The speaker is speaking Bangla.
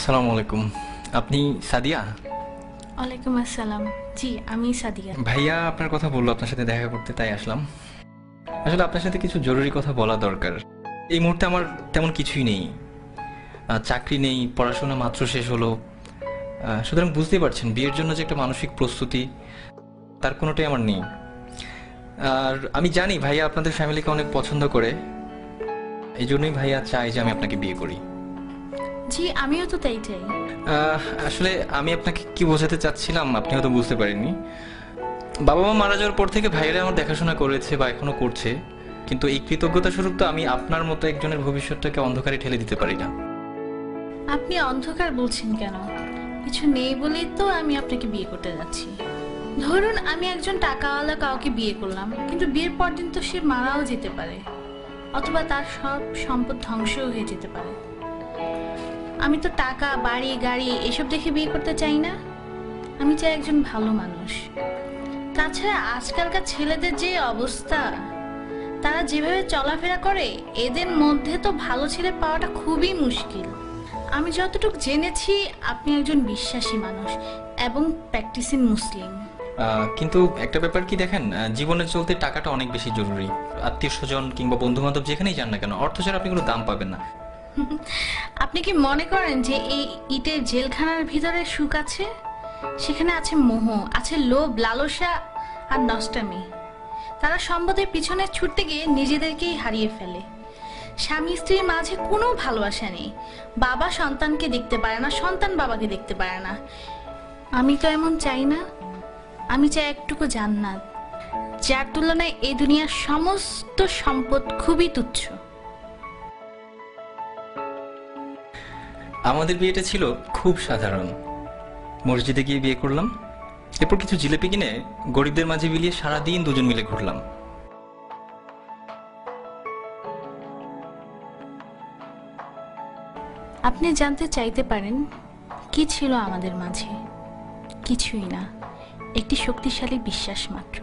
আসসালামু আলাইকুম। আপনি সাদিয়া? ওয়ালাইকুম আসসালাম। জি, আমি সাদিয়া। ভাইয়া আপনার কথা বললো আপনার সাথে দেখা করতে, তাই আসলাম। আসলে আপনার সাথে কিছু জরুরি কথা বলা দরকার। এই মুহূর্তে আমার তেমন কিছুই নেই, চাকরি নেই, পড়াশোনা মাত্র শেষ হলো। সুতরাং বুঝতেই পারছেন বিয়ের জন্য যে একটা মানসিক প্রস্তুতি, তার কোনোটাই আমার নেই। আর আমি জানি ভাইয়া আপনাদের ফ্যামিলিকে অনেক পছন্দ করে, এই জন্যই ভাইয়া চাই যে আমি আপনাকে বিয়ে করি। জি, আমিও তো তাই চাই। আসলে আমি আপনাকে কি বোঝাতে চাচ্ছিলাম আপনি হয়তো বুঝতে পারেননি। বাবা মা মারা যাওয়ার পর থেকে ভাইয়েরা আমার দেখাশোনা করেছে বা এখনো করছে, কিন্তু এই কৃতজ্ঞতা স্বরূপ তো আমি আপনার মতো একজনের ভবিষ্যৎটাকে অন্ধকারে ঠেলে দিতে পারি না। আপনি অন্ধকার বলছেন কেন? কিছু নেই বলেই তো আমি আপনাকে বিয়ে করতে যাচ্ছি। ধরুন আমি একজন টাকাওয়ালা কাউকে বিয়ে করলাম, কিন্তু বিয়ের পর দিন তো সে মারাও যেতে পারে, অথবা তার সব সম্পদ ধ্বংসও হয়ে যেতে পারে। আমি তো টাকা, বাড়ি, গাড়ি এসব দেখে বিয়ে করতে চাই না। আমি চাই একজন ভালো মানুষ। তাছাড়া আজকালকার ছেলেদের যে অবস্থা, তারা যেভাবে চলাফেরা করে, এদের মধ্যে তো ভালো ছেলে পাওয়াটা খুবই মুশকিল। আমি যতটুকু জেনেছি আপনি একজন বিশ্বাসী মানুষ এবং প্র্যাকটিসিং মুসলিম। কিন্তু একটা ব্যাপার কি দেখেন, জীবনে চলতে টাকাটা অনেক বেশি জরুরি। আত্মীয় স্বজন কিংবা বন্ধু বান্ধব যেখানেই যান না কেন, অর্থ ছাড়া আপনি কোনো দাম পাবেন না। আপনি কি মনে করেন যে এই ইটের জেলখানার ভিতরে সুখ আছে? সেখানে আছে মোহ, আছে লোভ, লালসা আর নষ্টামি। তারা সম্পদের পিছনে ছুটতে গিয়ে নিজেদেরকেই হারিয়ে ফেলে। স্বামী স্ত্রীর মাঝে কোনো ভালোবাসা নেই। বাবা সন্তানকে দেখতে পারে না, সন্তান বাবাকে দেখতে পারে না। আমি তো এমন চাই না। আমি চাই একটুকু জান্নাত, যার তুলনায় এই দুনিয়ার সমস্ত সম্পদ খুবই তুচ্ছ। আমাদের বিয়েটা ছিল খুব সাধারণ। মসজিদে গিয়ে বিয়ে করলাম, এরপর কিছু জিলেপি কিনে গরিবদের মাঝে বিলিয়ে সারাদিন দুজন মিলে ঘুরলাম। আপনি জানতে চাইতে পারেন কি ছিল আমাদের মাঝে? কিছুই না, একটি শক্তিশালী বিশ্বাস মাত্র।